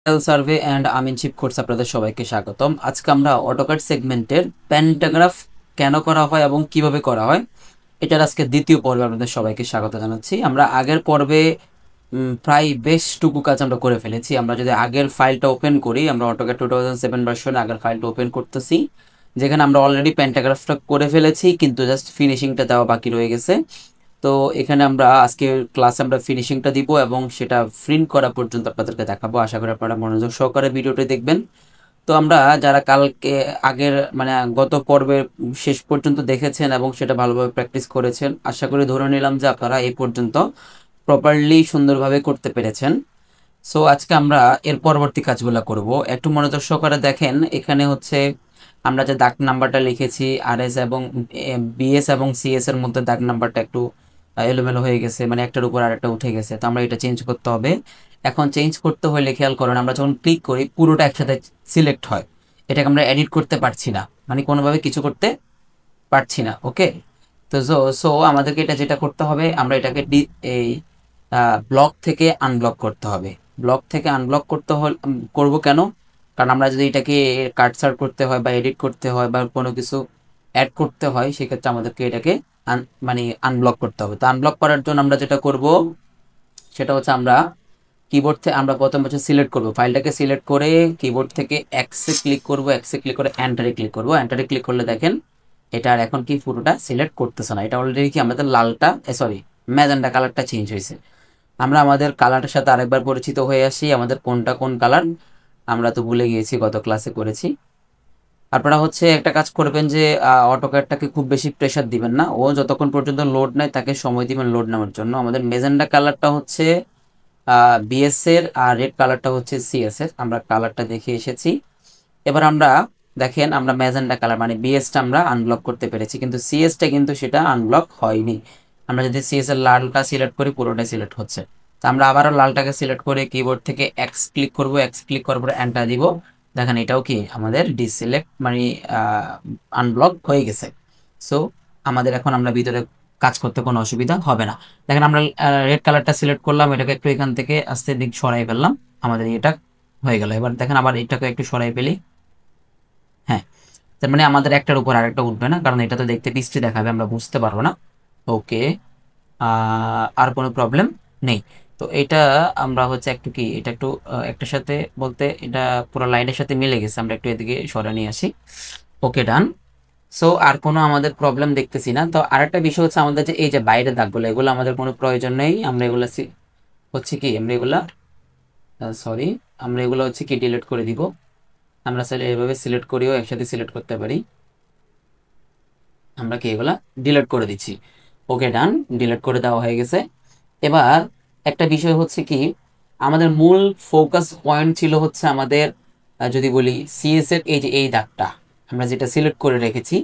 Survey and আমিনশিপ course আপনাদের সবাইকে স্বাগতম। আজকে আমরা অটোক্যাড সেগমেন্টের প্যান্টাগ্রাফ কেন করা হয় এবং কিভাবে করা হয় এটার আজকে দ্বিতীয় পর্বে আপনাদের সবাইকে স্বাগত জানাচ্ছি। আমরা আগের পর্বে প্রায় বেশটুকু কাজ আমরা করে ফেলেছি। আমরা যদি আগের ফাইলটা ওপেন করি, আমরা অটোক্যাড 2007 ভার্সনে আগের ফাইলটা ওপেন করতেছি, যেখানে আমরা অলরেডি প্যান্টাগ্রাফটা করে ফেলেছি, কিন্তু জাস্ট ফিনিশিংটা দেওয়া বাকি রয়ে গেছে। তো এখানে আমরা আজকে ক্লাসে আমরা ফিনিশিংটা দিব এবং সেটা প্রিন্ট করা পর্যন্ত আপনাদেরকে দেখাবো। আশা করি আপনারা মনোযোগ সহকারে ভিডিওটি দেখবেন। তো আমরা যারা কালকে আগের মানে গত পর্বে শেষ পর্যন্ত দেখেছেন এবং সেটা ভালোভাবে প্র্যাকটিস করেছেন, আশা করি ধরে নিলাম যে আপনারা এই পর্যন্ত প্রপারলি সুন্দরভাবে করতে পেরেছেন। সো আজকে আমরা এর পরবর্তী কাজগুলো করব। একটু মনোযোগ সহকারে দেখেন। এখানে হচ্ছে আমরা যে দাগ নাম্বারটা লিখেছি, আরএস এবং বিএস এবং সিএস এর মধ্যে দাগ নাম্বারটা একটু এলোমেলো হয়ে গেছে, মানে একটার উপর আরেকটা উঠে গেছে। তো আমরা এটা চেঞ্জ করতে হবে। এখন চেঞ্জ করতে হলে খেয়াল করেন, আমরা যখন ক্লিক করি পুরোটা একসাথে সিলেক্ট হয়। এটাকে আমরা এডিট করতে পারছি না, মানে কোনোভাবে কিছু করতে পারছি না। ওকে, তো সো আমাদেরকে এটা যেটা করতে হবে, আমরা এটাকে এই ব্লক থেকে আনব্লক করতে হবে। ব্লক থেকে আনব্লক করতে হল করবো কেন? কারণ আমরা যদি এটাকে কাটছাড় করতে হয় বা এডিট করতে হয় বা কোনো কিছু অ্যাড করতে হয়, সেক্ষেত্রে আমাদেরকে এটাকে মানে আনব্লক করতে হবে। তো আনব্লক করার জন্য আমরা যেটা করব সেটা হচ্ছে, আমরা কিবোর্ড থেকে আমরা প্রথম হচ্ছে সিলেক্ট করব, ফাইলটাকে সিলেক্ট করে কিবোর্ড থেকে এক্সে ক্লিক করব, এক্সে ক্লিক করে এন্টারে ক্লিক করব। এন্টারে ক্লিক করলে দেখেন এটা আর এখন কি পুরোটা সিলেক্ট করতেছে না। এটা অলরেডি কি আমাদের লালটা সরি ম্যাজেন্টা কালারটা চেঞ্জ হয়েছে। আমরা আমাদের কালারের সাথে আরেকবার পরিচিত হয়ে আসি। আমাদের কোনটা কোন কালার আমরা তো ভুলে গিয়েছি, গত ক্লাসে করেছি। আপনারা হচ্ছে একটা কাজ করবেন যে অটোক্যাডটাকে খুব বেশি প্রেসার দিবেন না। ও যতক্ষণ পর্যন্ত লোড নেয় তাকে সময় দিবেন লোড নেওয়ার জন্য। আমাদের মেজেন্ডা কালারটা হচ্ছে বিএস এর, আর রেড কালারটা হচ্ছে সিএস এর। আমরা কালারটা দেখে এসেছি। এবার আমরা দেখেন, আমরা ম্যাজেন্ডা কালার মানে বিএসটা আমরা আনব্লক করতে পেরেছি, কিন্তু সিএসটা কিন্তু সেটা আনব্লক হয়নি। আমরা যদি সিএস এর লালটা সিলেক্ট করি পুরোটাই সিলেক্ট হচ্ছে। তো আমরা আবারও লালটাকে সিলেক্ট করে কিবোর্ড থেকে এক্স ক্লিক করব, এক্স ক্লিক করার পরে এন্টার দিব। দেখেন এটাও কি আমাদের ডিসিলেক্ট মানে আনব্লক হয়ে গেছে। সো আমাদের এখন আমরা ভিতরে কাজ করতে কোনো অসুবিধা হবে না। দেখেন আমরা রেড কালারটা সিলেক্ট করলাম, এটাকে একটু এখান থেকে আস্তে দিক সরাই ফেললাম, আমাদের এটা হয়ে গেল। এবার দেখেন আবার এটাকে একটু সরাই ফেলি। হ্যাঁ, তার মানে আমাদের একটার উপর আরেকটা উঠবে না, কারণ এটা তো দেখতে বৃষ্টি দেখাবে, আমরা বুঝতে পারবো না। ওকে, আর কোনো প্রবলেম নেই। তো এটা আমরা হচ্ছে একটু কি এটা একটু একটার সাথে বলতে এটা পুরো লাইনের সাথে মিলে গেছে, আমরা একটু এদিকে সরে নিয়ে আসি। ওকে, ডান। সো আর কোনো আমাদের প্রবলেম দেখতেছি না। তো আরেকটা বিষয় হচ্ছে, আমাদের যে এই যে বাইরের দাগগুলো, এগুলো আমাদের কোনো প্রয়োজন নেই। আমরা এগুলো হচ্ছে কি আমরা এগুলা সরি আমরা এগুলো হচ্ছে কি ডিলিট করে দিব। আমরা চাইলে এভাবে সিলেক্ট করিও একসাথে সিলেক্ট করতে পারি। আমরা কি এগুলা ডিলিট করে দিচ্ছি। ওকে, ডান, ডিলিট করে দেওয়া হয়ে গেছে। এবার একটা বিষয় হচ্ছে কি, আমাদের মূল ফোকাস পয়েন্ট ছিল হচ্ছে আমাদের যদি বলি সিএস এর এই যে এই দাগটা আমরা যেটা সিলেক্ট করে রেখেছি,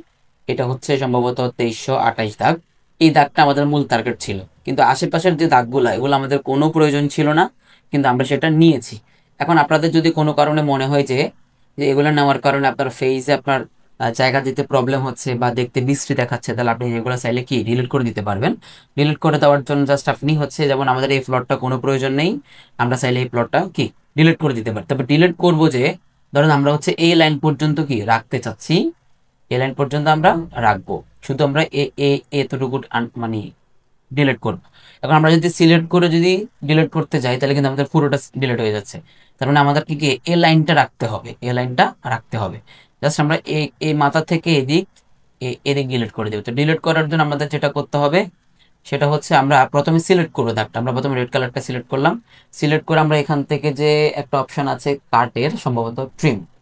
এটা হচ্ছে সম্ভবত 2328 দাগ। এই দাগটা আমাদের মূল টার্গেট ছিল, কিন্তু আশেপাশের যে দাগগুলো এগুলো আমাদের কোনো প্রয়োজন ছিল না, কিন্তু আমরা সেটা নিয়েছি। এখন আপনাদের যদি কোনো কারণে মনে হয় যে যে এগুলো নেওয়ার কারণে আপনার ফেসে আপনার জায়গা দিতে প্রবলেম হচ্ছে বা দেখতে বিশ্রী দেখাচ্ছে, তাহলে আপনি এগুলো চাইলে কি ডিলিট করে দিতে পারবেন। ডিলিট করে দেওয়ার জন্য জাস্ট আপনি হচ্ছে, যেমন আমাদের এই প্লটটা কোনো প্রয়োজন নেই, আমরা চাইলে এই প্লটটা কি ডিলিট করে দিতে পারি। তবে ডিলিট করব যে, ধরেন আমরা হচ্ছে এই লাইন পর্যন্ত কি রাখতে চাচ্ছি, এই লাইন পর্যন্ত আমরা রাখবো, শুধু আমরা এতটুকু মানে ডিলিট করব। এখন আমরা যদি সিলেক্ট করে যদি ডিলিট করতে যাই, তাহলে কিন্তু আমাদের পুরোটা ডিলিট হয়ে যাচ্ছে। তার মানে আমাদের কি কি এই লাইনটা রাখতে হবে, এই লাইনটা রাখতে হবে। জাস্ট আমরা এই মাথা থেকে এদিক এদিক ডিলিট করে দেবো। তো ডিলিট করার জন্য আমাদের যেটা করতে হবে সেটা হচ্ছে, আমরা প্রথমে সিলেক্ট করবো দাগটা। আমরা প্রথমে রেড কালারটা সিলেক্ট করলাম। সিলেক্ট করে আমরা এখান থেকে যে একটা অপশন আছে কাটের, সম্ভবত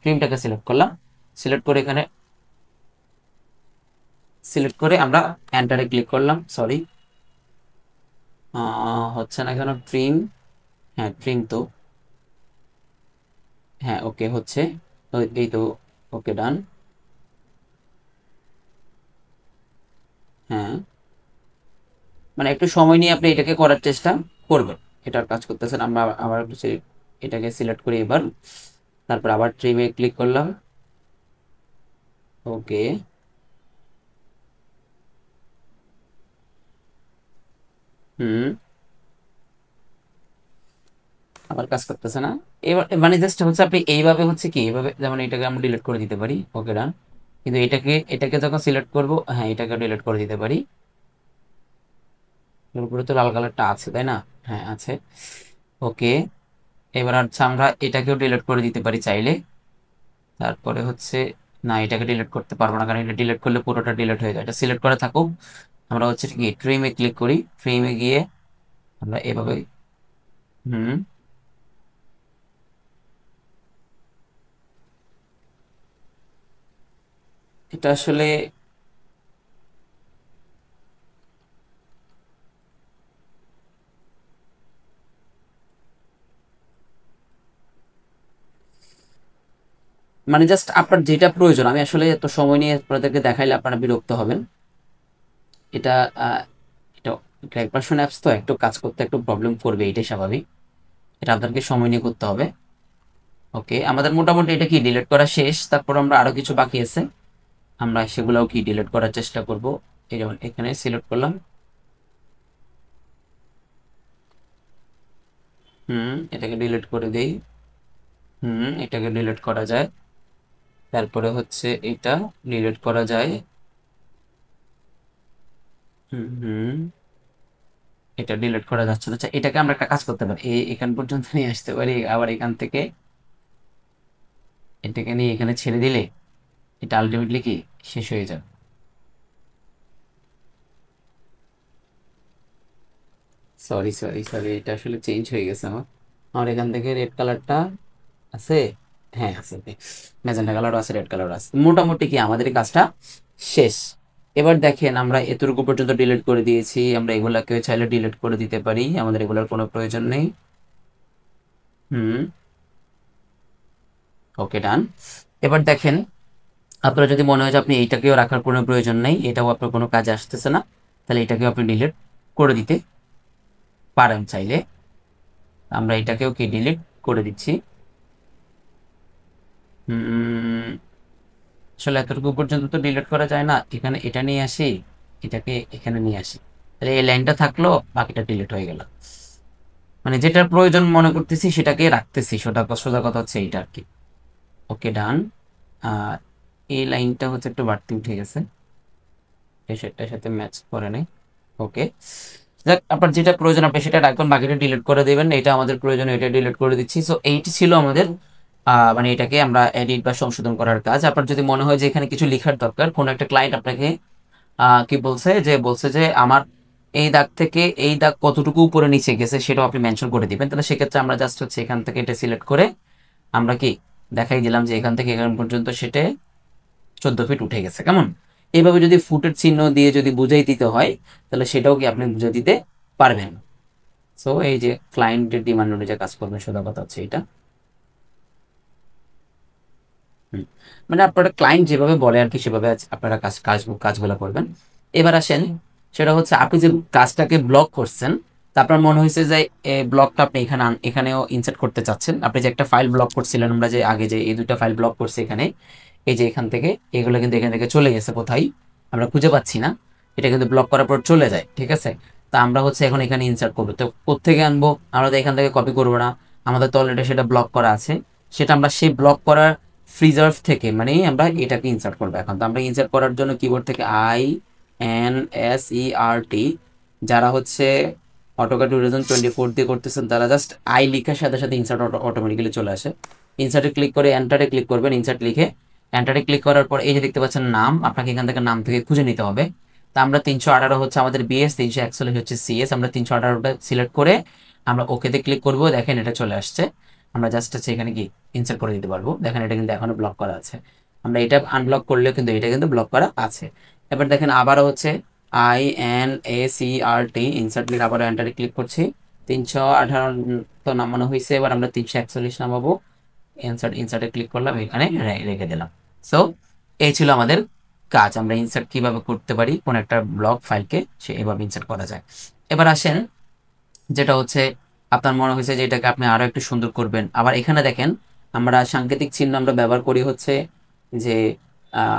ট্রিমটাকে সিলেক্ট করলাম। সিলেক্ট করে এখানে সিলেক্ট করে আমরা এন্টারে ক্লিক করলাম। সরি, হচ্ছে না কেন ট্রিম। হ্যাঁ, ট্রিম তো, হ্যাঁ ওকে হচ্ছে। তো এই তো, ওকে, ডান। হ্যাঁ, মানে একটু সময় নিয়ে আপনি এটাকে করার চেষ্টা করবেন। এটার কাজ করতেছেন। আমরা আবার এটাকে সিলেক্ট করি এবার। তারপর আবার ট্রিমে ক্লিক করলাম। ওকে, হুম, আবার কাজ করতেছে না। এবার মানে জাস্ট হচ্ছে আপনি এইভাবে হচ্ছে কি এইভাবে, যেমন এটাকে আমরা ডিলিট করে দিতে পারি, ওকে ডান। কিন্তু এটাকে এটাকে যখন সিলেক্ট করব, হ্যাঁ এটাকে ডিলিট করে দিতে পারি। এর উপরে তো লাল কালারটা আছে তাই না? হ্যাঁ আছে, ওকে। এবার হচ্ছে আমরা এটাকেও ডিলিট করে দিতে পারি চাইলে। তারপরে হচ্ছে না, এটাকে ডিলিট করতে পারবো না, কারণ এটা ডিলিট করলে পুরোটা ডিলিট হয়ে যায়। এটা সিলেক্ট করে থাকুক। আমরা হচ্ছে কি ট্রিমে ক্লিক করি, ট্রিমে গিয়ে আমরা এভাবে, হুম, এটা আসলে মানে জাস্ট আপনার যেটা প্রয়োজন, আমি আসলে এত সময় নিয়ে আপনাদেরকে দেখাইলে আপনারা বিরক্ত হবেন। এটা আহ, এটা গ্র্যাকভার্সন অ্যাপস তো একটু কাজ করতে একটু প্রবলেম করবে, এটাই স্বাভাবিক। এটা আপনাদেরকে সময় নিয়ে করতে হবে। ওকে, আমাদের মোটামুটি এটা কি ডিলিট করা শেষ। তারপর আমরা আরো কিছু বাকি আছে, আমরা সেগুলোও কি ডিলিট করার চেষ্টা করব। এই যেমন এখানে সিলেক্ট করলাম, হুম, এটাকে ডিলিট করে দেই, হুম, এটাকে ডিলিট করা যায়। তারপরে হচ্ছে এটা ডিলিট করা যায়, হুম হুম, এটা ডিলিট করা যাচ্ছে না। আচ্ছা, এটাকে আমরা একটা কাজ করতে পারি, এই এখান পর্যন্ত নিয়ে আসতে পারি, আবার এখান থেকে এটাকে নিয়ে এখানে ছেড়ে দিলে এটা আলটিমেটলি কি শেষ হয়ে যাবে। সরি সরি সরি, এটা আসলে চেঞ্জ হয়ে গেছে আমার। আমার এখান থেকে রেড কালারটা আছে, হ্যাঁ আছে, ম্যাজেন্টা কালারও আছে, রেড কালারও আছে। মোটামুটি কি আমাদের এই কাজটা শেষ। এবার দেখেন আমরা এতটুকু পর্যন্ত ডিলিট করে দিয়েছি, আমরা এগুলাকে চাইলে ডিলিট করে দিতে পারি, আমাদের এগুলোর কোনো প্রয়োজন নেই। হুম, ওকে ডান। এবার দেখেন, আপনার যদি মনে হয় যে আপনি এইটাকেও রাখার কোনো প্রয়োজন নেই, এটাও আপনার কোনো কাজে আসতেছে না, তাহলে এটাকেও আপনি ডিলিট করে দিতে পারেন চাইলে। আমরা এটাকেও কি ডিলিট করে দিচ্ছি। হুম, আসলে এতটুকু পর্যন্ত তো ডিলিট করা যায় না, এখানে এটা নিয়ে আসি, এটাকে এখানে নিয়ে আসি, তাহলে এই লাইনটা থাকলো, বাকিটা ডিলিট হয়ে গেল। মানে যেটার প্রয়োজন মনে করতেছি সেটাকে রাখতেছি, সোজা সোজা কথা হচ্ছে এইটা আর কি। ওকে ডান। আর এই লাইনটা হচ্ছে একটু বাড়তি উঠে গেছে, এই সেটটার সাথে ম্যাচ করে নাই। ওকে, যাক, আপনার যেটা প্রয়োজন আপনি সেটা রাখবেন, বাকিটা ডিলিট করে দেবেন। এটা আমাদের প্রয়োজন, এটা ডিলিট করে দিচ্ছি। সো এইটি ছিল আমাদের মানে এটাকে আমরা এডিট বা সংশোধন করার কাজ। আপনার যদি মনে হয় যে এখানে কিছু লেখার দরকার, কোন একটা ক্লায়েন্ট আপনাকে কি বলছে যে আমার এই দাগ থেকে এই দাগ কতটুকু উপরে নিচে গেছে সেটাও আপনি মেনশন করে দিবেন, তাহলে সেক্ষেত্রে আমরা জাস্ট হচ্ছে এখান থেকে এটা সিলেক্ট করে আমরা কি দেখাই দিলাম যে এখান থেকে এখান পর্যন্ত সেটা 14 ফিট উঠে গেছে, কেমন? এইভাবে যদি ফুটের চিহ্ন দিয়ে যদি বুঝাই দিতে হয়, তাহলে সেটাও কি আপনি বুঝে দিতে পারবেন। সো এই যে ক্লায়েন্টের ডিমান্ড অনুযায়ী কাজ করবেন, সোজা কথা হচ্ছে এটা। হুম, মানে আপনারা ক্লায়েন্ট যেভাবে বলে আর কি সেভাবে আপনারা কাজগুলো করবেন। এবার আসেন, সেটা হচ্ছে আপনি যে কাজটাকে ব্লক করছেন, তা আপনার মনে হয়েছে যে এই ব্লকটা আপনি এখানেও ইনসার্ট করতে চাচ্ছেন। আপনি যে একটা ফাইল ব্লক করছিলেন, আমরা যে আগে যে এই দুইটা ফাইল ব্লক করছি এখানে, এই যে এখান থেকে এগুলো কিন্তু এখান থেকে চলে গেছে কোথায়, আমরা খুঁজে পাচ্ছি না। এটা কিন্তু ব্লক করার পর চলে যায়, ঠিক আছে? তা আমরা হচ্ছে এখন এখানে ইনসার্ট করবো, তো কোত্থেকে আনবো? আমরা তো এখান থেকে কপি করবো না, আমাদের তো অলরেডি সেটা ব্লক করা আছে। সেটা আমরা সেই ব্লক করার ফ্রিজার্ভ থেকে মানে আমরা এটাকে ইনসার্ট করবো। এখন তো আমরা ইনসার্ট করার জন্য কিবোর্ড থেকে INSERT, যারা হচ্ছে অটোক্যাড 2024 দিয়ে করতেছেন তারা জাস্ট আই লিখার সাথে সাথে ইনসার্ট অটোমেটিক্যালি চলে আসে। ইনসার্টে ক্লিক করে এন্টারে ক্লিক করবেন, ইনসার্ট লিখে এন্টারে ক্লিক করার পর এই যে দেখতে পাচ্ছেন নাম, আপনাকে এখান থেকে নাম থেকে খুঁজে নিতে হবে। তা আমরা 318 হচ্ছে আমাদের বিএস, 341 হচ্ছে সিএস, আমরা 318টা সিলেক্ট করে আমরা ওকেতে ক্লিক করবো। দেখেন এটা চলে আসছে, আমরা জাস্ট হচ্ছে এখানে কি ইনসার্ট করে দিতে পারবো। দেখেন এটা কিন্তু এখনো ব্লক করা আছে, আমরা এটা আনব্লক করলেও কিন্তু এটা কিন্তু ব্লক করা আছে। এবার দেখেন আবারও হচ্ছে INACRT, ইনসার্ট লিখে আবারও এন্টারে ক্লিক করছি। 318 তো নামানো হয়েছে, এবার আমরা 341 নামাবো। ইনসার্টে ক্লিক করলাম, এখানে রেখে দিলাম। সো এই ছিল আমাদের কাজ, আমরা ইনসার্ট কিভাবে করতে পারি কোন একটা ব্লক ফাইলকে সে এভাবে ইনসার্ট করা যায়। এবার আসেন, যেটা হচ্ছে আপনার মনে হয়েছে যে এটাকে আপনি আরো একটু সুন্দর করবেন, আবার এখানে দেখেন আমরা সাংকেতিক চিহ্ন আমরা ব্যবহার করি হচ্ছে যে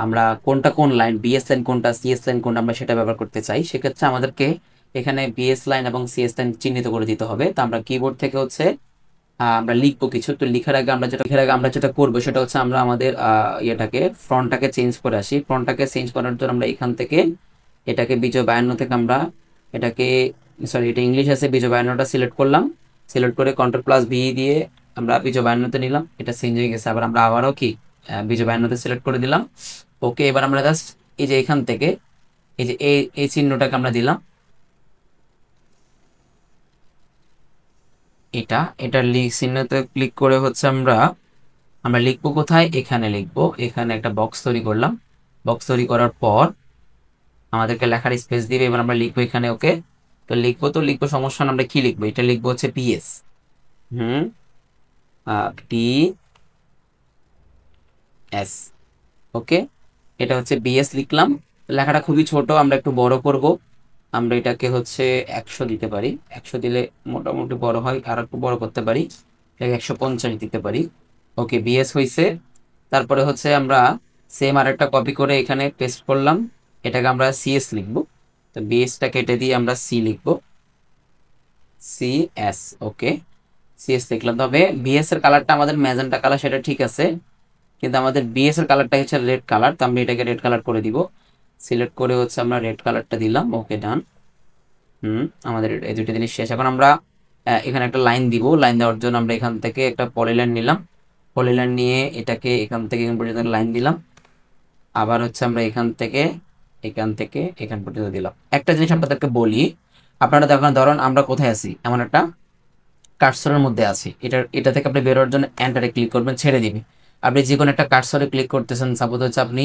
আমরা কোনটা কোন লাইন, বিএস লাইন কোনটা, সিএস লাইন কোনটা, আমরা সেটা ব্যবহার করতে চাই। সেক্ষেত্রে আমাদেরকে এখানে বিএস লাইন এবং সিএস লাইন চিহ্নিত করে দিতে হবে। তো আমরা কিবোর্ড থেকে হচ্ছে আমরা লিখবো কিছু। তো লিখার আগে আমরা যেটা করবো সেটা হচ্ছে আমরা আমাদের ইয়েটাকে ফ্রন্টটাকে চেঞ্জ করে আসি। ফ্রন্টটাকে চেঞ্জ করার জন্য আমরা এখান থেকে এটাকে বিজয় 52 থেকে আমরা এটাকে, সরি এটা ইংলিশ আছে, বিজয় 52টা সিলেক্ট করলাম। সিলেক্ট করে কন্ট্রোল+ভি দিয়ে আমরা বিজয় 52তে নিলাম, এটা চেঞ্জ হয়ে গেছে। আবার আমরা আবারও কি বিজয় 52তে সিলেক্ট করে দিলাম। ওকে, এবার আমরা জাস্ট এই যে এখান থেকে এই যে এই চিহ্নটাকে আমরা দিলাম, এটা চিহ্নতে ক্লিক করে হচ্ছে আমরা আমরা লিখবো কোথায়, এখানে লিখবো। এখানে একটা বক্স তৈরি করলাম। বক্স তৈরি করার পর আমাদেরকে লেখার স্পেস দিবে। এবার আমরা লিখবো এখানে। ওকে, তো লিখবো সমস্যা না, আমরা কি লিখবো, এটা লিখবো হচ্ছে পিএস। হুম, পি এস। ওকে, এটা হচ্ছে বিএস লিখলাম। লেখাটা খুবই ছোট, আমরা একটু বড় করব। আমরা এটাকে হচ্ছে 100 দিতে পারি। 100 দিলে মোটামুটি বড় হয়, আর একটু বড় করতে পারি, এটাকে 150 দিতে পারি। ওকে, বিএস হয়েছে। তারপরে হচ্ছে আমরা সেম আরেকটা কপি করে এখানে পেস্ট করলাম, এটাকে আমরা সিএস লিখবো। তো বিএসটা কেটে দিয়ে আমরা সি লিখবো, সিএস। ওকে, সিএস লিখলাম। তবে বিএস এর কালারটা আমাদের ম্যাজেন্টা কালার, সেটা ঠিক আছে, কিন্তু আমাদের বিএস এর কালারটা হচ্ছে রেড কালার। তো আমরা এটাকে রেড কালার করে দিব। সিলেক্ট করে হচ্ছে আমরা রেড কালারটা দিলাম। ওকে, ডান। আমাদের এই দুটো জিনিস শেষ। এখন আমরা এখানে একটা লাইন দিব। লাইন দেওয়ার জন্য আমরা এখান থেকে একটা পলিলাইন নিলাম। পলিলাইন নিয়ে এটাকে এখান থেকে এখান পর্যন্ত লাইন দিলাম। আবার হচ্ছে আমরা এখান থেকে এখান পর্যন্ত দিলাম। একটা জিনিস আপনাদেরকে বলি, আপনারা দেখেন, ধরুন আমরা কোথায় আছি, এমন একটা কার্সরের মধ্যে আছি। এটা থেকে আপনি বেরোর জন্য এন্টারে ক্লিক করবেন, ছেড়ে দিবে। আপনি যে কোনো একটা কার্সরে ক্লিক করতেছেন, সাপোজ হচ্ছে আপনি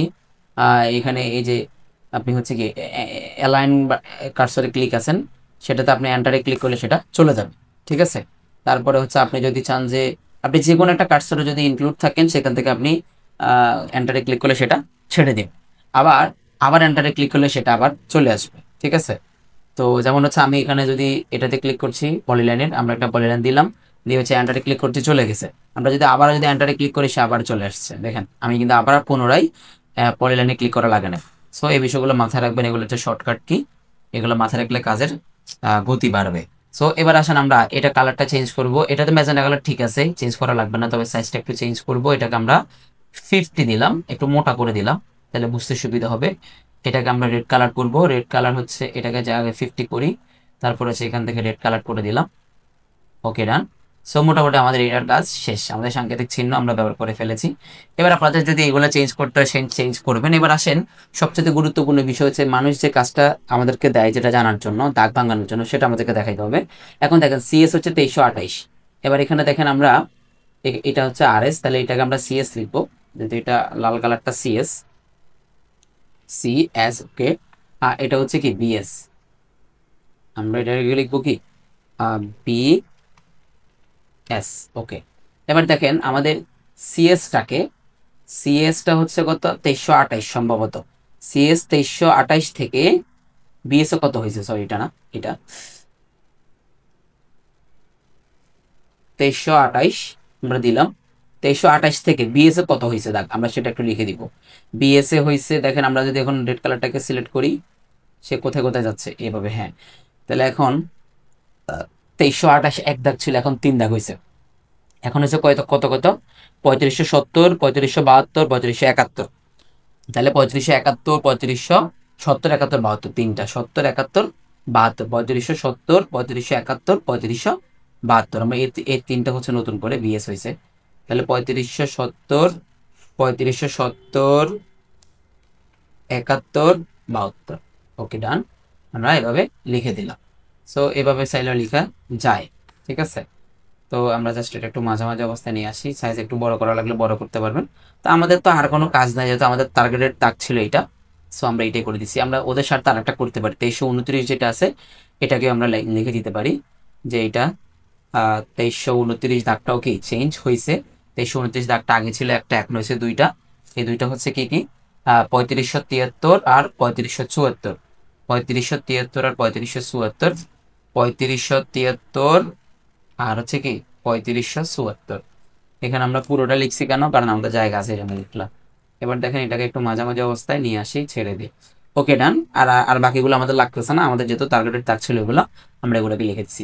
এখানে এই যে আপনি হচ্ছে কি অ্যালাইন কার্সরে ক্লিক আছেন, সেটাতে আপনি এন্টারে ক্লিক করলে সেটা চলে যাবে। ঠিক আছে, তারপরে হচ্ছে আপনি যদি চান যে আপনি যে কোনো একটা কার্সরে যদি ইনক্লুড থাকেন, সেখান থেকে আপনি এন্টারে ক্লিক করলে সেটা ছেড়ে দিন। আবার আবার এন্টারে ক্লিক করলে সেটা আবার চলে আসবে। ঠিক আছে, তো যেমন হচ্ছে আমি এখানে যদি এটাতে ক্লিক করছি পলিলাইনের, আমরা একটা পলিলাইন দিলাম, দিয়ে হচ্ছে এন্টারে ক্লিক করতে চলে গেছে। আমরা যদি এন্টারে ক্লিক করি, সে আবার চলে আসছে। দেখেন, আমি কিন্তু আবার পুনরায় পলিলাইনে ক্লিক করা লাগে না। সো এই বিষয়গুলো মাথায় রাখবেন, এগুলো হচ্ছে শর্টকাট কি, এগুলো মাথায় রাখলে কাজের গতি বাড়বে। সো এবার আসেন আমরা এটা কালারটা চেঞ্জ করব। এটাতে ম্যাজেন্টা কালার ঠিক আছে, চেঞ্জ করা লাগবে না, তবে সাইজটা একটু চেঞ্জ করব। এটাকে আমরা 50 দিলাম, একটু মোটা করে দিলাম, তাহলে বুঝতে সুবিধা হবে। এটাকে আমরা রেড কালার করব। রেড কালার হচ্ছে এটাকে যে আগে 50 করি, তারপরে হচ্ছে এখান থেকে রেড কালার করে দিলাম। ওকে, ডান। সো মোটামুটি আমাদের এটার কাজ শেষ, আমাদের সাংকেতিক চিহ্ন আমরা ব্যবহার করে ফেলেছি। এবার আপনাদের যদি এগুলো চেঞ্জ করতে হয়, চেঞ্জ করবেন। এবার আসেন সবচেয়ে গুরুত্বপূর্ণ বিষয় হচ্ছে মানুষ যে কাজটা আমাদেরকে দেয়, যেটা জানার জন্য, দাগ ভাঙানোর জন্য, সেটা আমাদেরকে দেখাইতে হবে। এখন দেখেন সিএস হচ্ছে 2328। এবার এখানে দেখেন আমরা এটা হচ্ছে আরএস, তাহলে এটাকে আমরা সিএস লিখবো, যেহেতু এটা লাল কালারটা সিএস, সিএস। ওকে, এটা হচ্ছে কি বিএস, আমরা এটা লিখবো কি বি এস। ওকে, এবার দেখেন আমাদের সিএসটা হচ্ছে কত, 2328 সম্ভবত। সিএস 2328 থেকে বিএস কত হয়েছে, সরি এটা না, এটা 2328 আমরা দিলাম। 2328 থেকে বিএস এ কত হয়েছে দেখ, আমরা সেটা একটু লিখে দিব। বিএস এ হয়েছে, দেখেন আমরা যদি এখন রেড কালারটাকে সিলেক্ট করি, সে কোথায় কোথায় যাচ্ছে এভাবে। হ্যাঁ, তাহলে এখন 2328 এক দাগ ছিল, এখন 3 দাগ হয়েছে। এখন হচ্ছে কত কত কত 3570, 3572, 3571। তাহলে 3571, 3570, 71, 72, তিনটা 70, 71, 72, 3570, 3571, 3572। আমরা এই তিনটা হচ্ছে নতুন করে বিএস হয়েছে। তাহলে 3570, 3570, 71, 72। ওকে, ডান। আমরা এভাবে লিখে দিলাম। সো এভাবে চাইলে লেখা যায়। ঠিক আছে, তো আমরা জাস্ট এটা একটু মাঝামাঝি অবস্থায় নিয়ে আসি, সাইজ একটু বড় করা লাগলে বড় করতে পারবেন। তো আমাদের তো আর কোনো কাজ নাই, যেহেতু আমাদের টার্গেটের দাগ ছিল এটা। সো আমরা এটাই করে দিচ্ছি। আমরা ওদের সাথে আর একটা করতে পারি, 2329 যেটা আছে এটাকে আমরা লিখে দিতে পারি যে এটা 2329 দাগটাও কি চেঞ্জ হয়েছে। 2329 দাগটা আগে ছিল একটা, এখন হয়েছে দুইটা। এই দুইটা হচ্ছে কি কি 3573 আর 3574, 3573 আর 3574, 3573 আর হচ্ছে কি 3574। এখানে আমরা পুরোটা লিখছি কেন, কারণ আমাদের জায়গা আছে এখানে লিখলাম। এবার দেখেন এটাকে একটু মাঝামাঝি অবস্থায় নিয়ে আসি, ছেড়ে দিই। ওকে ডান। আর আর বাকিগুলো আমাদের লাগতেছে না, আমাদের যেহেতু টার্গেটেড দাগ ছিল এগুলো আমরা এগুলোকে লিখেছি।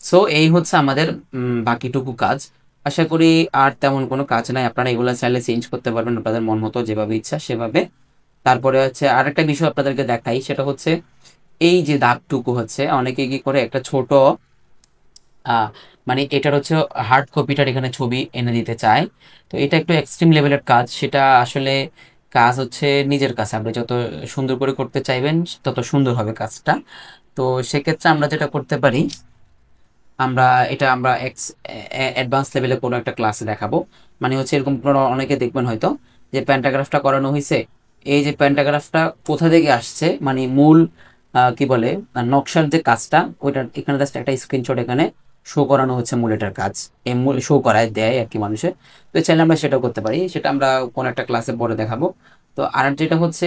সো এই হচ্ছে আমাদের বাকিটুকু কাজ। আশা করি আর তেমন কোনো কাজ নাই, আপনারা এগুলো চাইলে চেঞ্জ করতে পারবেন আপনাদের মন মতো যেভাবে ইচ্ছা সেভাবে। তারপরে হচ্ছে আরেকটা বিষয় আপনাদেরকে দেখাই, সেটা হচ্ছে এই যে দাগটুকু হচ্ছে অনেকে কি করে একটা ছোট আহ, মানে এটার হচ্ছে হার্ড কপিটার এখানে ছবি এনে দিতে চায়। তো এটা একটু এক্সট্রিম লেভেলের কাজ, সেটা আসলে কাজ হচ্ছে নিজের কাছে, আপনি যত সুন্দর করে করতে চাইবেন তত সুন্দর হবে কাজটা। তো সেক্ষেত্রে আমরা যেটা করতে পারি, আমরা এটা আমরা অ্যাডভান্স লেভেলে কোনো একটা ক্লাসে দেখাবো। মানে হচ্ছে এরকম কোনো অনেকে দেখবেন হয়তো যে প্যান্টাগ্রাফটা করানো হয়েছে, এই যে প্যান্টাগ্রাফটা কোথা থেকে আসছে, মানে মূল কি বলে নকশার যে কাজটা ওইটা এখানে জাস্ট একটা স্ক্রিনশট এখানে শো করানো হচ্ছে মূল এটার কাজ, এই মূল শো করায় দেয় আর কি মানুষে। তো চাইলে আমরা সেটাও করতে পারি, সেটা আমরা কোনো একটা ক্লাসে পরে দেখাবো। তো আর যেটা হচ্ছে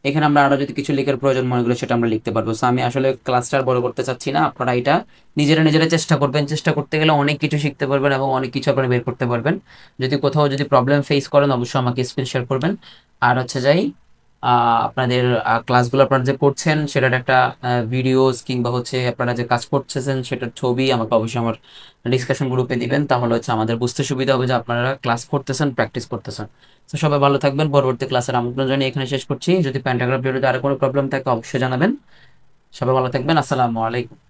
এখানে আমরা আরো যদি কিছু লেখার প্রয়োজন মনে করি সেটা আমরা লিখতে পারবো। সো আমি আসলে ক্লাসটা আর বড় করতে চাচ্ছি না, আপনারা এটা নিজেরা নিজেরা চেষ্টা করবেন, চেষ্টা করতে গেলে অনেক কিছু শিখতে পারবেন এবং অনেক কিছু আপনারা বের করতে পারবেন। যদি কোথাও যদি প্রবলেম ফেস করেন অবশ্যই আমাকে স্ক্রিন শেয়ার করবেন। আর হচ্ছে যাই আপনাদের ক্লাসগুলো আপনারা যে করছেন সেটার একটা ভিডিওস কিংবা হচ্ছে আপনারা যে কাজ করতেছেন সেটার ছবি আমাকে অবশ্যই আমার ডিসকাশন গ্রুপে দিবেন, তাহলে হচ্ছে আমাদের বুঝতে সুবিধা হবে যে আপনারা ক্লাস করতেছেন, প্র্যাকটিস করতেছেন। তো সবাই ভালো থাকবেন, পরবর্তী ক্লাসের আমন্ত্রণ জানিয়ে এখানে শেষ করছি। যদি প্যান্টাগ্রাফ ভিডিওতে আরো কোনো প্রবলেম থাকে অবশ্যই জানাবেন। সবাই ভালো থাকবেন, আসসালামু আলাইকুম।